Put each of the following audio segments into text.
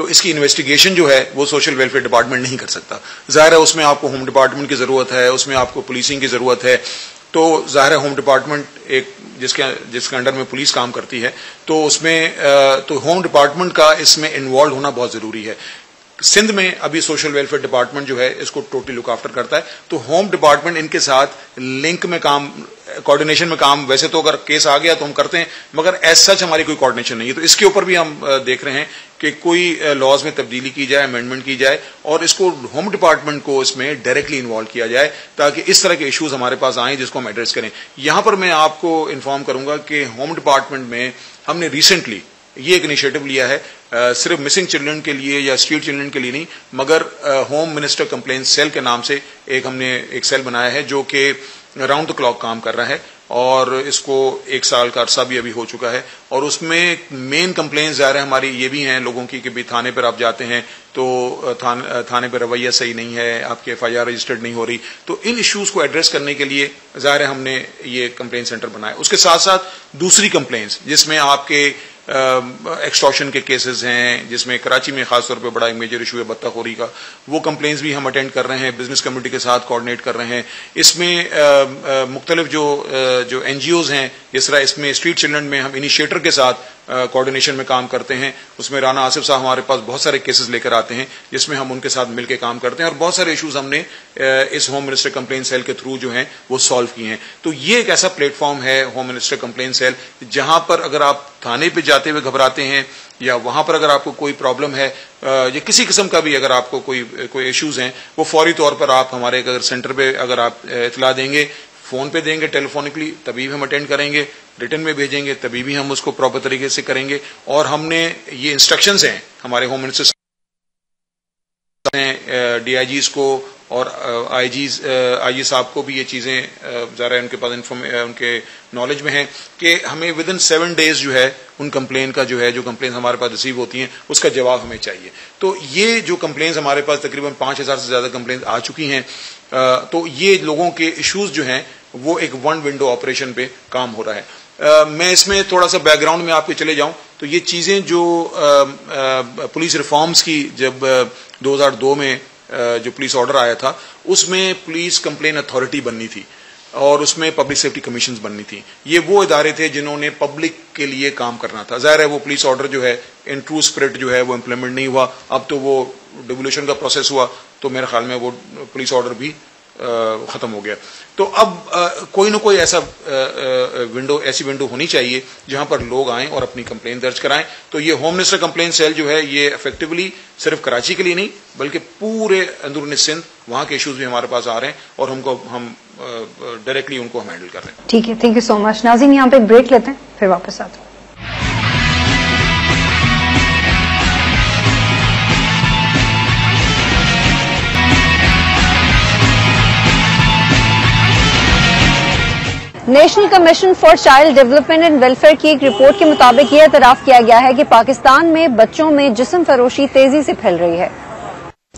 تو اس کی انویسٹیگیشن جو ہے وہ سوشل ویلفیئر ڈپارٹمنٹ نہیں کر سکتا. ظاہر ہے اس میں آپ کو ہوم ڈپارٹمنٹ کی ضرورت ہے, اس میں آپ کو پولیسنگ کی ضرورت ہے. تو ظاہر ہے ہوم ڈپارٹمنٹ ایک جس کے انڈر میں پولیس کام کرتی ہے, تو اس میں تو ہوم ڈپارٹمنٹ کا اس میں انوالو ہونا بہت ضروری ہے. سندھ میں ابھی سوشل ویلفیئر ڈپارٹمنٹ جو ہے اس کو ٹوٹلی لک آفٹر کرتا ہے, تو ہوم ڈپارٹمنٹ ان کے ساتھ لنک میں کام, کوآرڈینیشن میں کام, ویسے تو اگر کیس آ گیا تو ہم کرتے ہیں, مگر ایز سچ ہماری کوئی کوآرڈینیشن نہیں ہے. تو اس کے اوپر بھی ہم دیکھ رہے ہیں کہ کوئی لاز میں تبدیلی کی جائے, امینڈمنٹ کی جائے, اور اس کو ہوم ڈپارٹمنٹ کو اس میں ڈائریکٹلی انوالو کیا جائے, تاکہ اس طرح کے ایشوز ہمارے پاس آئیں جس کو ہم ایڈریس کریں. یہاں پر میں آپ کو انفارم کروں گا کہ ہوم ڈپارٹمنٹ میں ہم نے ریسنٹلی یہ ایک انیشیٹو لیا ہے, صرف مسنگ چلڈرن کے لیے یا اسٹریٹ چلڈرن کے لیے نہیں, مگر ہوم منسٹر کمپلین سیل کے نام سے ہم نے ایک سیل بنایا ہے جو کہ راؤنڈ دا کلاک کام کر رہا ہے, اور اس کو 1 سال کا عرصہ بھی ابھی ہو چکا ہے. اور اس میں مین کمپلین ظاہر ہے ہماری یہ بھی ہیں لوگوں کی کہ بھی تھانے پر آپ جاتے ہیں تو تھانے پہ رویہ صحیح نہیں ہے, آپ کی FIR رجسٹرڈ نہیں ہو رہی. تو ان ایشوز کو ایڈریس کرنے کے لیے ظاہر ہے ہم نے یہ کمپلین سینٹر بنایا. اس کے ساتھ ساتھ دوسری کمپلینس جس میں آپ کے ایکسٹارشن کے کیسز ہیں, جس میں کراچی میں خاص طور پہ بڑا ایک میجر ایشو ہے بطہ خوری کا, وہ کمپلینس بھی ہم اٹینڈ کر رہے ہیں, بزنس کمیونٹی کے ساتھ کوآرڈینیٹ کر رہے ہیں. اس میں مختلف جو NGOs ہیں, جس طرح اس میں اسٹریٹ چلڈرن میں ہم انیشیٹر کے ساتھ کوآرڈینیشن میں کام کرتے ہیں. اس میں رانا آصف صاحب ہمارے پاس بہت سارے کیسز لے کر آتے ہیں جس میں ہم ان کے ساتھ مل کے کام کرتے ہیں, اور بہت سارے ایشوز ہم نے اس ہوم منسٹر کمپلین سیل کے تھرو جو ہیں وہ سالو کیے ہیں. تو یہ ایک ایسا پلیٹ فارم ہے ہوم منسٹر کمپلین سیل, جہاں پر اگر آپ تھانے پہ جاتے ہوئے گھبراتے ہیں, یا وہاں پر اگر آپ کو کوئی پرابلم ہے یا کسی قسم کا بھی اگر آپ کو کوئی ایشوز ہیں, وہ فوری طور پر آپ ہمارے اگر سینٹر پہ اگر آپ اطلاع دیں گے, فون پہ دیں گے, ٹیلیفونکلی, تبھی بھی ہم اٹینڈ کریں گے, ریٹن میں بھیجیں گے تبھی بھی ہم اس کو پراپر طریقے سے کریں گے. اور ہم نے یہ انسٹرکشنز ہیں ہمارے ہوم منسٹر DIGs کو اور IG صاحب کو بھی یہ چیزیں ذرا ان کے پاس ان کے نالج میں ہیں کہ ہمیں ودن 7 days جو ہے ان کمپلین کا جو کمپلین ہمارے پاس ریسیو ہوتی ہیں اس کا جواب ہمیں چاہیے. تو یہ جو کمپلینس ہمارے پاس تقریباً 5000 سے زیادہ کمپلینس آ چکی ہیں, تو یہ لوگوں کے ایشوز جو ہیں وہ ایک 1 ونڈو آپریشن پہ کام ہو رہا ہے. میں اس میں تھوڑا سا بیک گراؤنڈ میں آپ کے چلے جاؤں تو یہ چیزیں جو پولیس ریفارمز کی جب 2002 میں جو پولیس آرڈر آیا تھا, اس میں پولیس کمپلین اتھارٹی بننی تھی اور اس میں پبلک سیفٹی کمیشنز بننی تھی. یہ وہ ادارے تھے جنہوں نے پبلک کے لیے کام کرنا تھا. ظاہر ہے وہ پولیس آرڈر جو ہے ان ٹرو اسپرٹ جو ہے وہ امپلیمنٹ نہیں ہوا. اب تو وہ ڈیولیوشن کا پروسیس ہوا تو میرے خیال میں وہ پولیس آرڈر بھی ختم ہو گیا. تو اب کوئی نہ کوئی ایسی ونڈو ہونی چاہیے جہاں پر لوگ آئیں اور اپنی کمپلین درج کرائیں. تو یہ ہوم منسٹر کمپلین سیل جو ہے یہ افیکٹولی صرف کراچی کے لیے نہیں بلکہ پورے اندرون سندھ وہاں کے ایشوز بھی ہمارے پاس آ رہے ہیں اور ہم ڈائریکٹلی ان کو ہم ہینڈل کر رہے ہیں. ٹھیک ہے, تھینک یو سو مچ. ناظرین یہاں پہ بریک لیتے ہیں, پھر واپس آتے ہیں. National commission for child development and welfare کی ایک رپورٹ کے مطابق یہ اعتراف کیا گیا ہے کہ پاکستان میں بچوں میں جسم فروشی تیزی سے پھیل رہی ہے.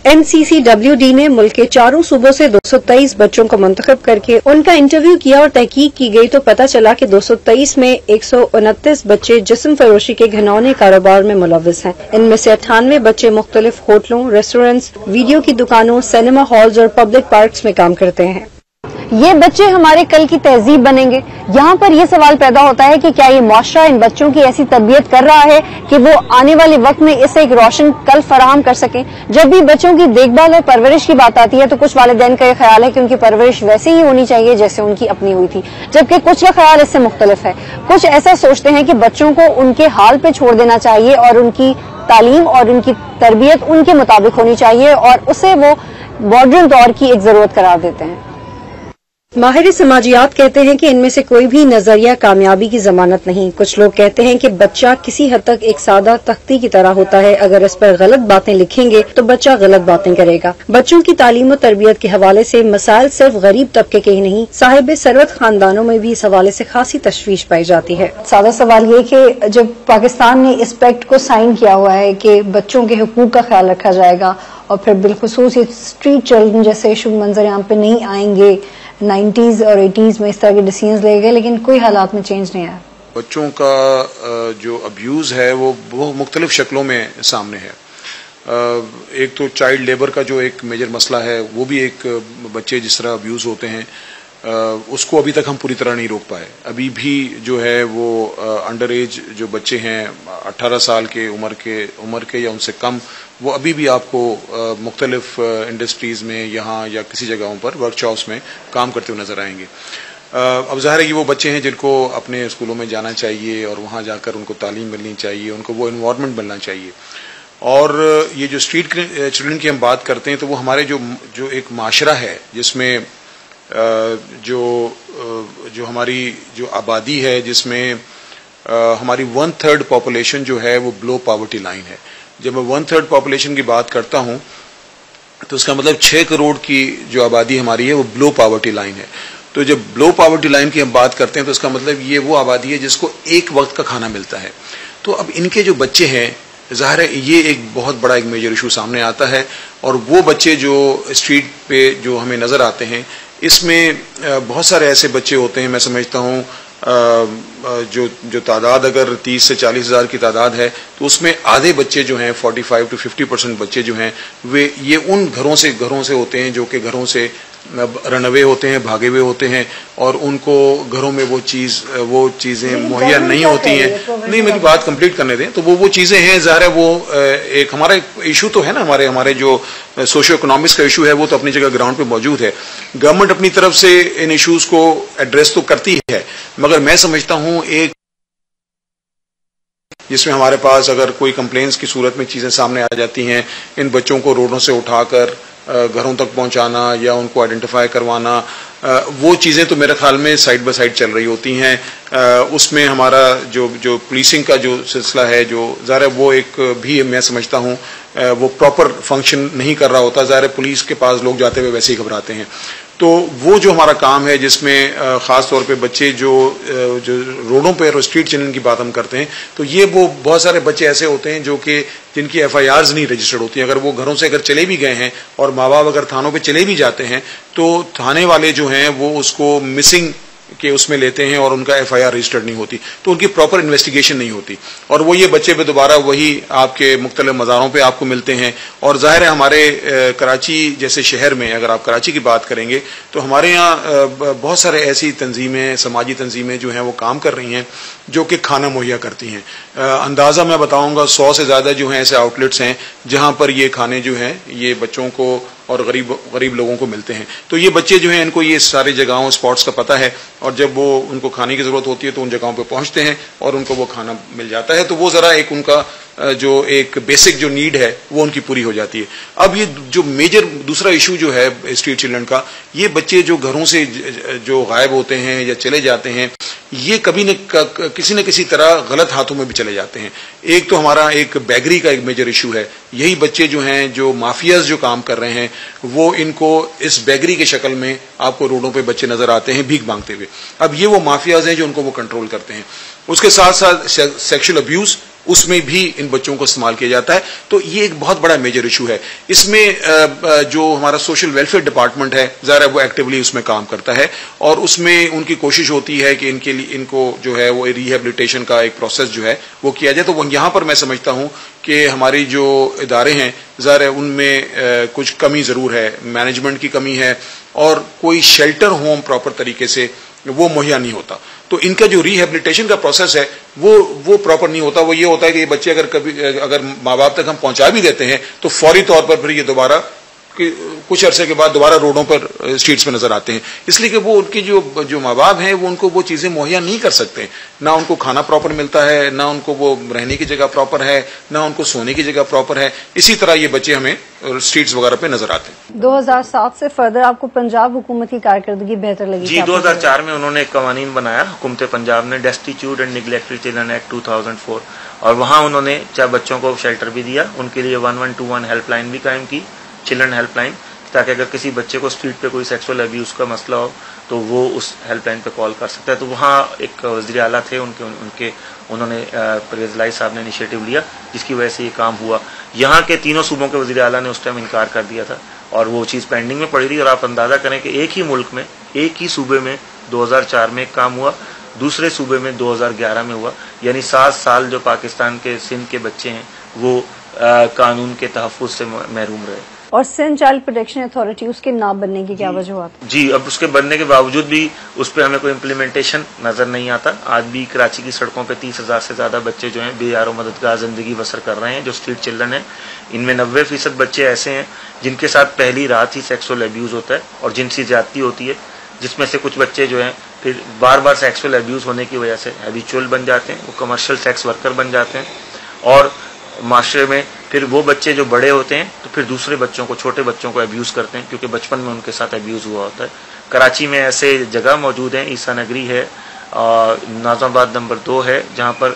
NCCWD نے ملک کے 4 صوبوں سے 223 بچوں کو منتخب کر کے ان کا انٹرویو کیا اور تحقیق کی گئی تو پتہ چلا کہ 223 میں 129 بچے جسم فروشی کے گھنونے کاروبار میں ملوث ہیں. ان میں سے 98 بچے مختلف ہوٹلوں, ریسٹورینٹس, ویڈیو کی دکانوں, سینما ہالز اور پبلک پارکس میں کام کرتے ہیں. یہ بچے ہمارے کل کی تہذیب بنیں گے. یہاں پر یہ سوال پیدا ہوتا ہے کہ کیا یہ معاشرہ ان بچوں کی ایسی تربیت کر رہا ہے کہ وہ آنے والے وقت میں اسے ایک روشن کل فراہم کر سکیں. جب بھی بچوں کی دیکھ بھال اور پرورش کی بات آتی ہے تو کچھ والدین کا یہ خیال ہے کہ ان کی پرورش ویسے ہی ہونی چاہیے جیسے ان کی اپنی ہوئی تھی, جبکہ کچھ کا خیال اس سے مختلف ہے. کچھ ایسا سوچتے ہیں کہ بچوں کو ان کے حال پہ چھوڑ دینا چاہیے اور ان کی تعلیم اور ان کی تربیت ان کے مطابق ہونی چاہیے اور اسے وہ ماڈرن دور کی ایک ضرورت قرار دیتے ہیں. ماہر سماجیات کہتے ہیں کہ ان میں سے کوئی بھی نظریہ کامیابی کی ضمانت نہیں. کچھ لوگ کہتے ہیں کہ بچہ کسی حد تک ایک سادہ تختی کی طرح ہوتا ہے, اگر اس پر غلط باتیں لکھیں گے تو بچہ غلط باتیں کرے گا. بچوں کی تعلیم و تربیت کے حوالے سے مسائل صرف غریب طبقے کے ہی نہیں, صاحب ثروت خاندانوں میں بھی اس حوالے سے خاصی تشویش پائی جاتی ہے. سادہ سوال یہ کہ جب پاکستان نے اس پیکٹ کو سائن کیا ہوا ہے کہ بچوں کے حقوق کا خیال رکھا جائے گا اور پھر بالخصوص یہ اسٹریٹ چلڈرن جیسے شبھ منظر یہاں پہ نہیں آئیں گے, 90s اور 80s میں اس طرح کے ڈیسیژنز لے گئے لیکن کوئی حالات میں چینج نہیں آیا. بچوں کا جو ابیوز ہے وہ مختلف شکلوں میں سامنے ہے. ایک تو چائلڈ لیبر کا جو ایک میجر مسئلہ ہے وہ بھی ایک بچے جس طرح ابیوز ہوتے ہیں اس کو ابھی تک ہم پوری طرح نہیں روک پائے. ابھی بھی جو ہے وہ انڈر ایج جو بچے ہیں 18 سال کے عمر کے یا ان سے کم وہ ابھی بھی آپ کو مختلف انڈسٹریز میں یہاں یا کسی جگہوں پر ورک شاپس میں کام کرتے ہوئے نظر آئیں گے. اب ظاہر ہے کہ وہ بچے ہیں جن کو اپنے اسکولوں میں جانا چاہیے اور وہاں جا کر ان کو تعلیم ملنی چاہیے, ان کو وہ انوائرمنٹ ملنا چاہیے. اور یہ جو اسٹریٹ چلڈرن کی ہم بات کرتے ہیں تو وہ ہمارے جو ایک معاشرہ ہے جس میں جو ہماری جو آبادی ہے جس میں ہماری 1/3 پاپولیشن جو ہے وہ بلو پاورٹی لائن ہے. جب میں 1/3 پاپولیشن کی بات کرتا ہوں تو اس کا مطلب 6 کروڑ کی جو آبادی ہماری ہے وہ بلو پاورٹی لائن ہے. تو جب بلو پاورٹی لائن کی ہم بات کرتے ہیں تو اس کا مطلب یہ وہ آبادی ہے جس کو ایک وقت کا کھانا ملتا ہے. تو اب ان کے جو بچے ہیں ظاہر ہے یہ ایک بہت بڑا ایک میجر ایشو سامنے آتا ہے. اور وہ بچے جو اسٹریٹ پہ جو ہمیں نظر آتے ہیں اس میں بہت سارے ایسے بچے ہوتے ہیں, میں سمجھتا ہوں جو تعداد اگر 30 سے 40 ہزار کی تعداد ہے تو اس میں آدھے بچے جو ہیں 45 to 50% بچے جو ہیں یہ ان گھروں سے ہوتے ہیں جو کہ گھروں سے رن اوے ہوتے ہیں, بھاگے ہوئے ہوتے ہیں اور ان کو گھروں میں وہ چیزیں مہیا نہیں ہوتی ہیں. نہیں, میری بات کمپلیٹ کرنے دیں. تو وہ چیزیں ہیں, ظاہر ہے وہ ایک ہمارا ایشو تو ہے نا, ہمارے جو سوشو اکنامکس کا ایشو ہے وہ تو اپنی جگہ گراؤنڈ پہ موجود ہے. گورنمنٹ اپنی طرف سے ان ایشوز کو ایڈریس تو کرتی ہے, مگر میں سمجھتا ہوں ایک جس میں ہمارے پاس اگر کوئی کمپلینس کی صورت میں چیزیں سامنے آ جاتی ہیں, ان بچوں کو روڈوں سے اٹھا کر گھروں تک پہنچانا یا ان کو آئیڈینٹیفائی کروانا, وہ چیزیں تو میرے خیال میں سائڈ بائی سائڈ چل رہی ہوتی ہیں. اس میں ہمارا جو پولیسنگ کا جو سلسلہ ہے جو ظاہر ہے وہ ایک بھی میں سمجھتا ہوں وہ پراپر فنکشن نہیں کر رہا ہوتا. ظاہر ہے پولیس کے پاس لوگ جاتے ہوئے ویسے ہی گھبراتے ہیں. تو وہ جو ہمارا کام ہے جس میں خاص طور پہ بچے جو روڈوں پہ اور اسٹریٹ چلڈرن کی بات ہم کرتے ہیں تو یہ وہ بہت سارے بچے ایسے ہوتے ہیں جو کہ جن کی FIRs نہیں رجسٹرڈ ہوتی ہیں. اگر وہ گھروں سے اگر چلے بھی گئے ہیں اور ماں باپ اگر تھانوں پہ چلے بھی جاتے ہیں تو تھانے والے جو ہیں وہ اس کو مسنگ کہ اس میں لیتے ہیں اور ان کا FIR رجسٹرڈ نہیں ہوتی, تو ان کی پراپر انویسٹیگیشن نہیں ہوتی اور وہ یہ بچے پہ دوبارہ وہی آپ کے مختلف مزاروں پہ آپ کو ملتے ہیں. اور ظاہر ہے ہمارے کراچی جیسے شہر میں اگر آپ کراچی کی بات کریں گے تو ہمارے یہاں بہت سارے ایسی تنظیمیں, سماجی تنظیمیں جو ہیں وہ کام کر رہی ہیں جو کہ کھانا مہیا کرتی ہیں. اندازہ میں بتاؤں گا 100 سے زیادہ جو ہیں ایسے آؤٹ لیٹس ہیں جہاں پر یہ کھانے جو ہیں یہ بچوں کو اور غریب لوگوں کو ملتے ہیں. تو یہ بچے جو ہیں ان کو یہ ساری جگہوں اسپاٹس کا پتہ ہے اور جب وہ ان کو کھانے کی ضرورت ہوتی ہے تو ان جگہوں پہ پہنچتے ہیں اور ان کو وہ کھانا مل جاتا ہے. تو وہ ذرا ایک ان کا جو ایک بیسک جو نیڈ ہے وہ ان کی پوری ہو جاتی ہے. اب یہ جو میجر دوسرا ایشو جو ہے اسٹریٹ چلڈرن کا, یہ بچے جو گھروں سے جو غائب ہوتے ہیں یا چلے جاتے ہیں یہ کبھی کسی نہ کسی طرح غلط ہاتھوں میں بھی چلے جاتے ہیں. ایک تو ہمارا ایک بیگری کا ایک میجر ایشو ہے. یہی بچے جو ہیں جو مافیاز جو کام کر رہے ہیں وہ ان کو اس بیگری کے شکل میں آپ کو روڈوں پہ بچے نظر آتے ہیں بھیک مانگتے ہوئے. اب یہ وہ مافیاز ہیں جو ان کو وہ کنٹرول کرتے ہیں. اس کے ساتھ ساتھ سیکشل ابیوز اس میں بھی ان بچوں کو استعمال کیا جاتا ہے. تو یہ ایک بہت بڑا میجر ایشو ہے. اس میں جو ہمارا سوشل ویلفیئر ڈپارٹمنٹ ہے ظاہر ہے وہ ایکٹیولی اس میں کام کرتا ہے اور اس میں ان کی کوشش ہوتی ہے کہ ان کو جو ہے وہ ریہیبلیٹیشن کا ایک پروسیس جو ہے وہ کیا جائے. تو یہاں پر میں سمجھتا ہوں کہ ہماری جو ادارے ہیں ظاہر ہے ان میں کچھ کمی ضرور ہے, مینجمنٹ کی کمی ہے اور کوئی شیلٹر ہوم پراپر طریقے سے وہ مہیا نہیں ہوتا. تو ان کا جو ریہیبلیٹیشن کا پروسیس ہے وہ پراپر نہیں ہوتا. وہ یہ ہوتا ہے کہ یہ بچے اگر ماں باپ تک ہم پہنچا بھی دیتے ہیں تو فوری طور پر پھر یہ دوبارہ کچھ عرصے کے بعد دوبارہ روڈوں پر اسٹریٹس میں نظر آتے ہیں. اس لیے کہ وہ ان کی جو ماں باپ ہیں وہ ان کو وہ چیزیں مہیا نہیں کر سکتے. نہ ان کو کھانا پراپر ملتا ہے, نہ ان کو وہ رہنے کی جگہ پراپر ہے, نہ ان کو سونے کی جگہ پراپر ہے. اسی طرح یہ بچے ہمیں اسٹریٹس وغیرہ پہ نظر آتے ہیں. 2007 سے فردر آپ کو پنجاب حکومت کی کارکردگی بہتر لگی؟ جی, 2004 میں انہوں نے ایک قوانین بنایا حکومت پنجاب نے, ڈیسٹیچیوٹ اینڈ نیگلیکٹڈ چلڈرن ایکٹ 2004, اور وہاں انہوں نے چاہے بچوں کو شیلٹر بھی دیا, ان کے لیے 1121 ہیلپ لائن بھی قائم کی, چلڈرن ہیلپ لائن, تاکہ اگر کسی بچے کو اسٹریٹ پہ کوئی سیکسول ابیوز کا مسئلہ ہو تو وہ اس ہیلپ لائن پہ کال کر سکتا ہے. تو وہاں ایک وزیر اعلیٰ تھے انہوں نے پرویز الہی صاحب نے انیشیٹو لیا جس کی وجہ سے یہ کام ہوا. یہاں کے تینوں صوبوں کے وزیر اعلیٰ نے اس ٹائم انکار کر دیا تھا اور وہ چیز پینڈنگ میں پڑی تھی. اور آپ اندازہ کریں کہ ایک ہی ملک میں ایک ہی صوبے میں 2004 میں ایک کام ہوا, دوسرے صوبے میں 2011 میں ہوا, یعنی 7 سال جو پاکستان کے سندھ کے بچے ہیں وہ قانون کے تحفظ سے محروم رہے. اور سندھ چائلڈ پروٹیکشن اتھارٹی اس کے نہ بننے کی کیا وجوہات؟ جی اب اس کے بننے کے باوجود بھی اس پہ ہمیں کوئی امپلیمنٹیشن نظر نہیں آتا. آج بھی کراچی کی سڑکوں پہ 30,000 سے زیادہ بچے جو ہیں بے یار و مددگار زندگی بسر کر رہے ہیں جو اسٹریٹ چلڈرن ہیں. ان میں 90% بچے ایسے ہیں جن کے ساتھ پہلی رات ہی سیکسول ابیوز ہوتا ہے اور جنسی زیادتی ہوتی ہے، جس میں سے کچھ بچے جو ہیں پھر بار بار سیکسول ابیوز ہونے کی وجہ سے ہیبیچول بن جاتے ہیں، وہ کمرشل سیکس ورکر بن جاتے ہیں. اور معاشرے میں پھر وہ بچے جو بڑے ہوتے ہیں تو پھر دوسرے بچوں کو، چھوٹے بچوں کو ابیوز کرتے ہیں کیونکہ بچپن میں ان کے ساتھ ابیوز ہوا ہوتا ہے. کراچی میں ایسے جگہ موجود ہیں، عیسیٰ نگری ہے، ناظم آباد نمبر 2 ہے، جہاں پر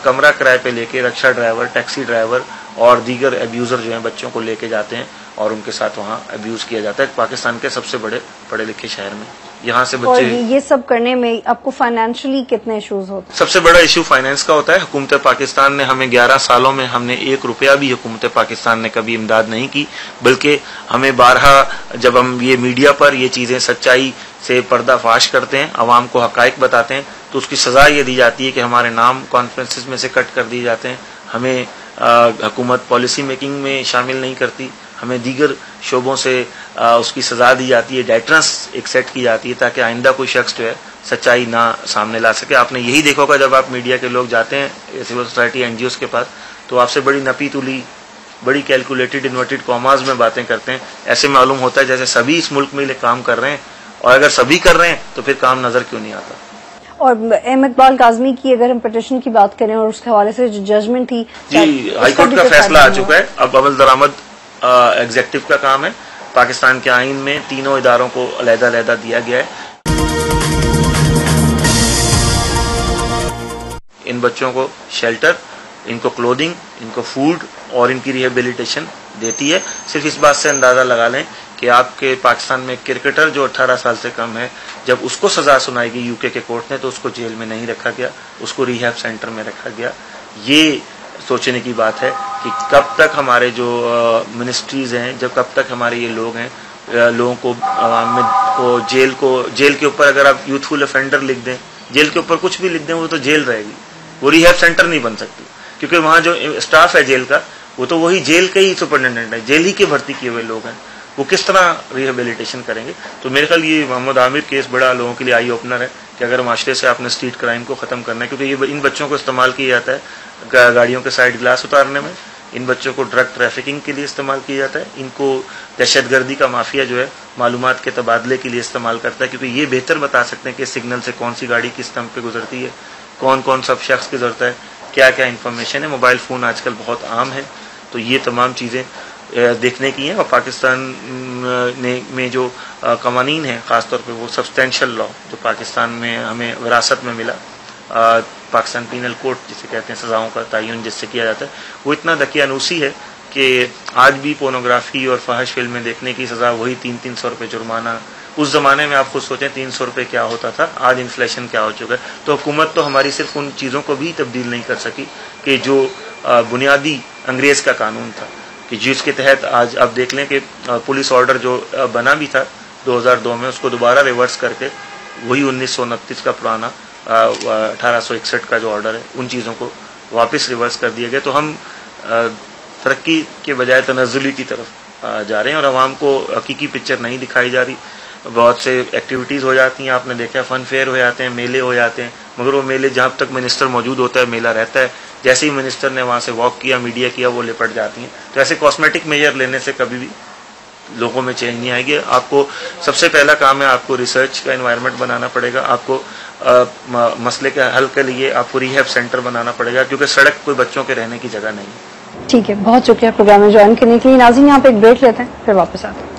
کمرہ کرائے پہ لے کے رکشا ڈرائیور، ٹیکسی ڈرائیور اور دیگر ابیوزر جو ہیں بچوں کو لے کے جاتے ہیں اور ان کے ساتھ وہاں ابیوز کیا جاتا ہے. پاکستان کے سب سے بڑے پڑھے لکھے شہر میں یہاں سے بچے. اور یہ سب کرنے میں آپ کو فائنینشلی کتنے ایشوز ہوتے ہیں؟ سب سے بڑا ایشو فائنینس کا ہوتا ہے. حکومت پاکستان نے ہمیں 11 سالوں میں ہم نے 1 روپیہ بھی حکومت پاکستان نے کبھی امداد نہیں کی، بلکہ ہمیں بارہا جب ہم یہ میڈیا پر یہ چیزیں سچائی سے پردہ فاش کرتے ہیں، عوام کو حقائق بتاتے ہیں، تو اس کی سزا یہ دی جاتی ہے کہ ہمارے نام کانفرنسز میں سے کٹ کر دیے جاتے ہیں. ہمیں حکومت پالیسی میکنگ میں شامل نہیں کرتی، ہمیں دیگر شعبوں سے اس کی سزا دی جاتی ہے، ڈیٹرنس ایک سیٹ کی جاتی ہے تاکہ آئندہ کوئی شخص جو ہے سچائی نہ سامنے لا سکے. آپ نے یہی دیکھا ہوگا جب آپ میڈیا کے لوگ جاتے ہیں سول سوسائٹی NGOs کے پاس تو آپ سے بڑی نپی تلی، بڑی کیلکولیٹڈ انورٹڈ کاماز میں باتیں کرتے ہیں. ایسے معلوم ہوتا ہے جیسے سبھی اس ملک میں کام کر رہے ہیں، اور اگر سبھی کر رہے ہیں تو پھر کام نظر کیوں نہیں آتا. اور ایم اقبال کاظمی کی اگر ہم پٹیشن کی بات کریں اور اس کے حوالے سے جو ججمنٹ تھی، جی ہائی کورٹ کا فیصلہ آ چکا ہے. اب عمل درآمد ایگزیکٹو کا کام ہے. پاکستان کے آئین میں تینوں اداروں کو علیحدہ علیحدہ دیا گیا ہے. ان بچوں کو شیلٹر، ان کو کلودنگ، ان کو فوڈ اور ان کی ریہیبلیٹیشن دیتی ہے. صرف اس بات سے اندازہ لگا لیں کہ آپ کے پاکستان میں کرکٹر جو 18 سال سے کم ہے، جب اس کو سزا سنائی گئی UK کے کورٹ نے تو اس کو جیل میں نہیں رکھا گیا، اس کو ریہیب سینٹر میں رکھا گیا. یہ سوچنے کی بات ہے کہ کب تک ہمارے جو منسٹریز ہیں، کب تک ہمارے یہ لوگ ہیں، لوگوں کو عوام میں جیل کے اوپر اگر آپ یوتھفل افینڈر لکھ دیں، جیل کے اوپر کچھ بھی لکھ دیں، وہ تو جیل رہے گی، وہ ریہیب سینٹر نہیں بن سکتی کیونکہ وہاں جو اسٹاف ہے جیل کا وہ تو وہی جیل کے ہی سپرنٹینڈنٹ ہے، جیل ہی کے بھرتی کیے ہوئے لوگ ہیں. وہ کس طرح ریہیبلیٹیشن کریں گے؟ تو میرے خیال یہ محمد عامر کیس بڑا لوگوں کے لیے آئی اوپنر ہے کہ اگر معاشرے سے آپ نے اسٹریٹ کرائم کو ختم کرنا ہے، کیونکہ یہ ان بچوں کو استعمال کیا جاتا ہے گاڑیوں کے سائڈ گلاس اتارنے میں، ان بچوں کو ڈرگ ٹریفکنگ کے لیے استعمال کیا جاتا ہے، ان کو دہشت گردی کا مافیا جو ہے معلومات کے تبادلے کے لیے استعمال کرتا ہے، کیونکہ یہ بہتر بتا سکتے ہیں کہ سگنل سے کون سی گاڑی کس سمت پہ گزرتی ہے، کون کون سب شخص گزرتا ہے، کیا کیا انفارمیشن ہے. موبائل فون آج کل بہت عام ہے، تو یہ تمام چیزیں دیکھنے کی ہیں. اور پاکستان میں جو قوانین ہیں، خاص طور پہ وہ سبسٹینشل لا جو پاکستان میں ہمیں وراثت میں ملا، پاکستان پینل کوڈ جسے کہتے ہیں، سزاؤں کا تعین جس سے کیا جاتا ہے، وہ اتنا دقیانوسی ہے کہ آج بھی پورنوگرافی اور فحش فلمیں دیکھنے کی سزا وہی 300 روپے جرمانہ. اس زمانے میں آپ خود سوچیں 300 روپے کیا ہوتا تھا، آج انفلیشن کیا ہو چکا ہے. تو حکومت تو ہماری صرف ان چیزوں کو بھی تبدیل نہیں کر سکی کہ جو بنیادی انگریز کا قانون تھا، کہ جس کے تحت آج آپ دیکھ لیں کہ پولیس آرڈر جو بنا بھی تھا 2002 میں، اس کو دوبارہ ریورس کر کے وہی 1929 کا پرانا 1861 کا جو آرڈر ہے، ان چیزوں کو واپس ریورس کر دیا گیا. تو ہم ترقی کے بجائے تنزلی کی طرف جا رہے ہیں اور عوام کو حقیقی پکچر نہیں دکھائی جا رہی. بہت سے ایکٹیویٹیز ہو جاتی ہیں، آپ نے دیکھا فن فیئر ہو جاتے ہیں، میلے ہو جاتے ہیں، مگر وہ میلے جہاں تک منسٹر موجود ہوتا ہے میلہ رہتا ہے، جیسے ہی منسٹر نے وہاں سے واک کیا، میڈیا کیا، وہ لپٹ جاتی ہیں. تو ایسے کاسمیٹک میجر لینے سے کبھی بھی لوگوں میں چینج نہیں آئے گی. آپ کو سب سے پہلا کام ہے آپ کو ریسرچ کا انوائرمنٹ بنانا پڑے گا، آپ کو مسئلے کے حل کے لیے آپ کو ریہیب سینٹر بنانا پڑے گا، کیونکہ سڑک کوئی بچوں کے رہنے کی جگہ نہیں ہے. ٹھیک ہے، بہت شکریہ پروگرام میں جوائن کرنے کے لیے. ناظرین یہاں پہ ایک بریک لیتے ہیں، پھر واپس آتے ہیں.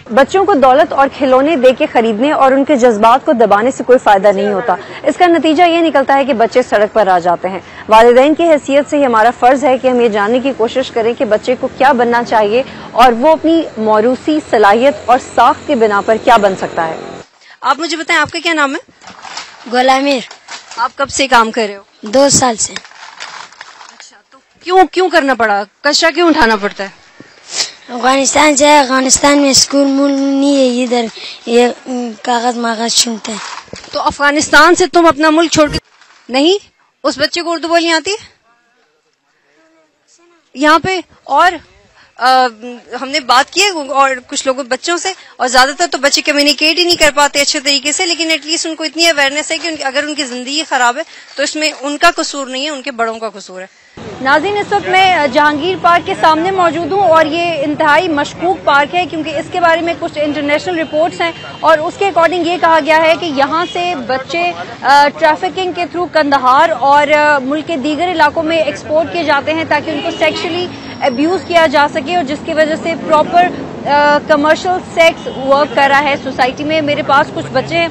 بچوں کو دولت اور کھلونے دے کے خریدنے اور ان کے جذبات کو دبانے سے کوئی فائدہ نہیں ہوتا. اس کا نتیجہ یہ نکلتا ہے کہ بچے سڑک پر آ جاتے ہیں. والدین کی حیثیت سے ہمارا فرض ہے کہ ہم یہ جاننے کی کوشش کریں کہ بچے کو کیا بننا چاہیے اور وہ اپنی موروثی صلاحیت اور ساخت کے بنا پر کیا بن سکتا ہے. آپ مجھے بتائیں آپ کا کیا نام ہے؟ غلامیر. آپ کب سے کام کر رہے ہو؟ 2 سال سے. اچھا، تو کیوں کرنا پڑا؟ کچرا کیوں اٹھانا پڑتا ہے؟ افغانستان سے ہے. افغانستان میں اسکول مول نہیں ہے, ادھر یہ کاغذ ماغذ چنتے ہیں. تو افغانستان سے تم اپنا ملک چھوڑ کے نہیں, اس بچے کو اردو بولنی آتی ہے یہاں پہ؟ اور ہم نے بات کی ہے اور کچھ لوگوں بچوں سے, اور زیادہ تر تو بچے کمیونیکیٹ ہی نہیں کر پاتے اچھے طریقے سے, لیکن ایٹ لیسٹ ان کو اتنی اویئرنیس ہے کہ اگر ان کی زندگی خراب ہے تو اس میں ان کا قصور نہیں ہے, ان کے بڑوں کا قصور ہے. ناظرین, اس وقت میں جہانگیر پارک کے سامنے موجود ہوں اور یہ انتہائی مشکوک پارک ہے کیونکہ اس کے بارے میں کچھ انٹرنیشنل رپورٹس ہیں اور اس کے اکارڈنگ یہ کہا گیا ہے کہ یہاں سے بچے ٹریفکنگ کے تھرو کندہار اور ملک کے دیگر علاقوں میں ایکسپورٹ کیے جاتے ہیں تاکہ ان کو سیکشلی ابیوز کیا جا سکے, اور جس کی وجہ سے پراپر کمرشل سیکس ورک کر رہا ہے سوسائٹی میں. میرے پاس کچھ بچے ہیں,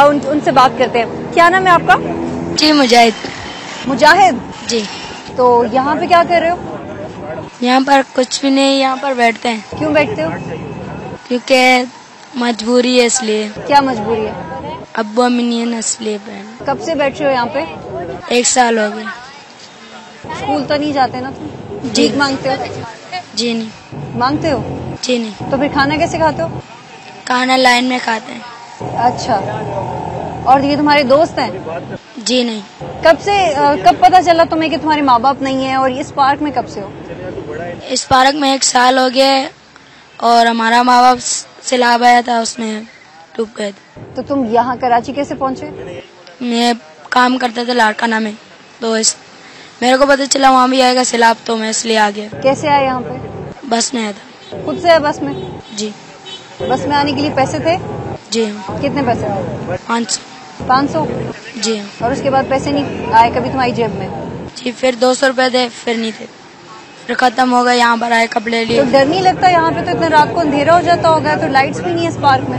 ان سے بات کرتے ہیں. کیا نام ہے آپ کا؟ جی مجاہد. مجاہد جی. تو یہاں پہ کیا کر رہے ہو؟ یہاں پر کچھ بھی نہیں, یہاں پر بیٹھتے ہیں. کیوں بیٹھتے ہو؟ کیونکہ مجبوری ہے, اس لیے. کیا مجبوری ہے؟ ابو امی نہیں ہے نا, اس لیے بیٹھ. کب سے بیٹھ رہے ہو یہاں پہ؟ 1 سال ہو گئے. اسکول تو نہیں جاتے نا تم؟ جی. بھیک مانگتے ہو؟ جی نہیں. مانگتے ہو؟ جی نہیں. تو پھر کھانا کیسے کھاتے ہو؟ کھانا لائن میں کھاتے ہیں. اچھا, اور یہ تمہارے دوست ہیں؟ جی نہیں. کب پتا چلا تمہیں کہ تمہارے ماں باپ نہیں ہیں, اور اس پارک میں کب سے ہو؟ اس پارک میں 1 سال ہو گیا, اور ہمارا ماں باپ سیلاب آیا تھا, اس میں ڈوب گئے تھے. تو تم یہاں کراچی کیسے پہنچے؟ میں کام کرتا تھا لاڑکانہ میں, تو میرے کو پتا چلا وہاں بھی آئے گا سیلاب, تو میں اس لیے آ گیا. کیسے آئے یہاں پہ؟ بس میں آیا تھا. خود سے آئے بس میں؟ جی. بس میں آنے کے لیے پیسے تھے؟ جی. کتنے پیسے؟ 500. جی. اور اس کے بعد پیسے نہیں آئے کبھی تمہاری جیب میں؟ جی. پھر 200 روپے تھے, پھر نہیں تھے, پھر ختم ہو گئے. یہاں پر آئے کپڑے لیے. تو ڈر نہیں لگتا یہاں پہ؟ تو اتنا رات کو اندھیرا ہو جاتا ہوگا, تو لائٹس بھی نہیں ہے اس پارک میں.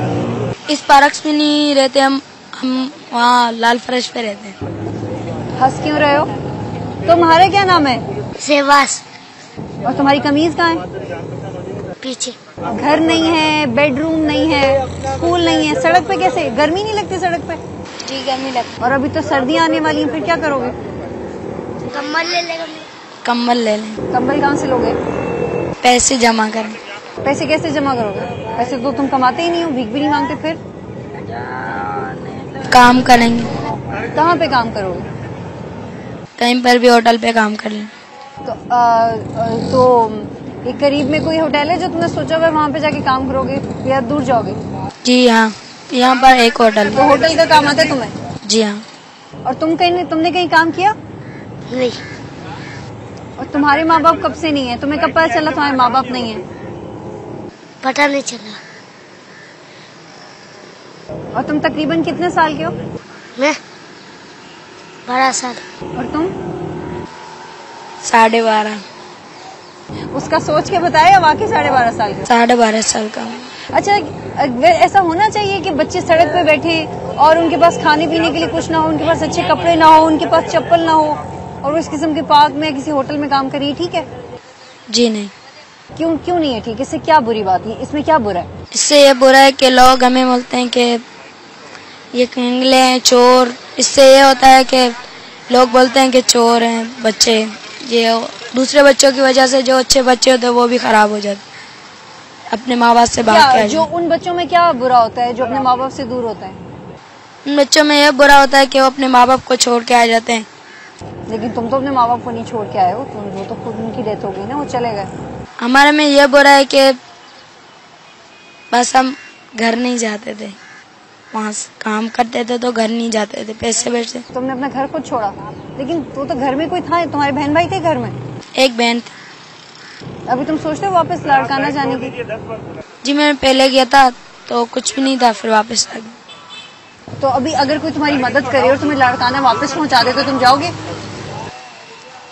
اس پارک میں نہیں رہتے ہم وہاں لال فرش پہ رہتے ہیں. ہنس کیوں رہے ہو؟ تمہارا کیا نام ہے؟ سیواس. اور تمہاری قمیض کہاں ہے؟ پیچھے. گھر نہیں ہے, بیڈ روم نہیں ہے, اسکول نہیں ہے, سڑک پہ کیسے؟ گرمی نہیں لگتی سڑک پہ؟ جی گرمی لگتی. اور ابھی تو سردیاں آنے والی ہیں, پھر کیا کرو گے؟ کمبل لے لیں. کمبل لے لیں. کمبل کہاں سے لوگے؟ پیسے جمع کریں. پیسے کیسے جمع کرو گے؟ پیسے تو تم کماتے ہی نہیں ہو, بھیک بھی نہیں مانگتے. پھر کام کریں گے. کہاں پہ کام کرو گے؟ کہیں پر بھی, ہوٹل پہ کام کر لیں. تو ایک قریب میں کوئی ہوٹل ہے جو تم نے سوچا ہوا وہاں پہ جا کے کام کرو گے, یا دور جاؤ گے؟ جی ہاں, یہاں پر ایک ہوٹل. تو ہوٹل کا کام آتا ہے تمہیں؟ جی ہاں. اور تم نے کہیں کام کیا؟ نہیں. اور تمہارے ماں باپ کب سے نہیں ہیں؟ تمہیں کب پتا چلا تمہارے ماں باپ نہیں ہیں؟ پتہ نہیں چلا. اور تم تقریباً کتنے سال کے ہو؟ میں 12 سال. اور تم؟ 12.5. اس کا سوچ کے بتایا, واقعی 12.5 سال کے؟ 12.5 سال کا. اچھا, ایسا ہونا چاہیے کہ بچے سڑک پہ بیٹھے اور ان کے پاس کھانے پینے کے لیے کچھ نہ ہو, ان کے پاس اچھے کپڑے نہ ہو, ان کے پاس چپل نہ ہو, اور اس قسم کے پارک میں کسی ہوٹل میں کام کریے, ٹھیک ہے؟ جی نہیں. کیوں نہیں ہے ٹھیک؟ اس سے کیا بری بات ہے؟ اس میں کیا برا ہے؟ اس سے یہ برا ہے کہ لوگ ہمیں بولتے ہیں کہ یہ کنگلے ہیں, چور. اس سے یہ ہوتا ہے کہ لوگ بولتے ہیں کہ چور ہیں بچے. یہ دوسرے بچوں کی وجہ سے جو اچھے بچے ہوتے ہیں وہ بھی خراب ہو جاتے, اپنے ماں باپ سے بھاگ کے. جو ان بچوں میں کیا برا ہوتا ہے جو اپنے ماں باپ سے دور ہوتا ہے؟ ان بچوں میں یہ برا ہوتا ہے کہ وہ اپنے ماں باپ کو چھوڑ کے آ جاتے ہیں. لیکن تم تو اپنے ماں باپ کو نہیں چھوڑ کے آئے ہو, وہ تو خود ان کی ڈیتھ ہو گئی نا, وہ چلے گئے. ہمارے میں یہ برا ہے کہ بس ہم گھر نہیں جاتے تھے, وہاں کام کرتے تھے تو گھر نہیں جاتے تھے, پیسے بیچتے. تم نے اپنا گھر خود چھوڑا, لیکن وہ تو گھر میں کوئی تھا, تمہارے بہن بھائی تھے گھر میں؟ ایک بہن تھی. ابھی تم سوچتے ہو واپس لاڑکانہ جانے کی؟ جی میں پہلے گیا تھا تو کچھ بھی نہیں تھا, پھر واپس آ گیا. تو ابھی اگر کوئی تمہاری مدد کرے اور تمہیں لاڑکانہ واپس پہنچا دے تو تم جاؤ گے؟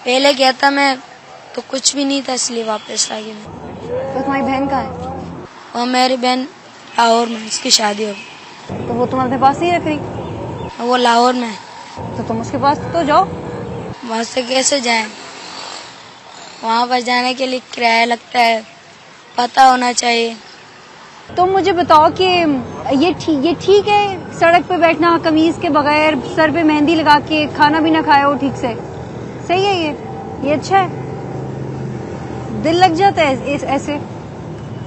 پہلے گیا تھا میں تو کچھ بھی نہیں تھا, اس لیے واپس آ گیا. تو تمہاری بہن کہاں ہے؟ اور میری بہن لاہور میں, اس کی شادی ہو گئی. تو وہ تم اپنے پاس نہیں رکھ رہی؟ وہ لاہور میں. تو تم اس کے پاس تو جاؤ. وہاں سے کیسے جائیں؟ وہاں پر جانے کے لیے کرایہ لگتا ہے, پتہ ہونا چاہیے. تم مجھے بتاؤ کہ یہ ٹھیک ہے سڑک پہ بیٹھنا قمیض کے بغیر, سر پہ مہندی لگا کے, کھانا بھی نہ کھایا ہو ٹھیک سے, صحیح ہے یہ اچھا ہے؟ دل لگ جاتا ہے ایسے؟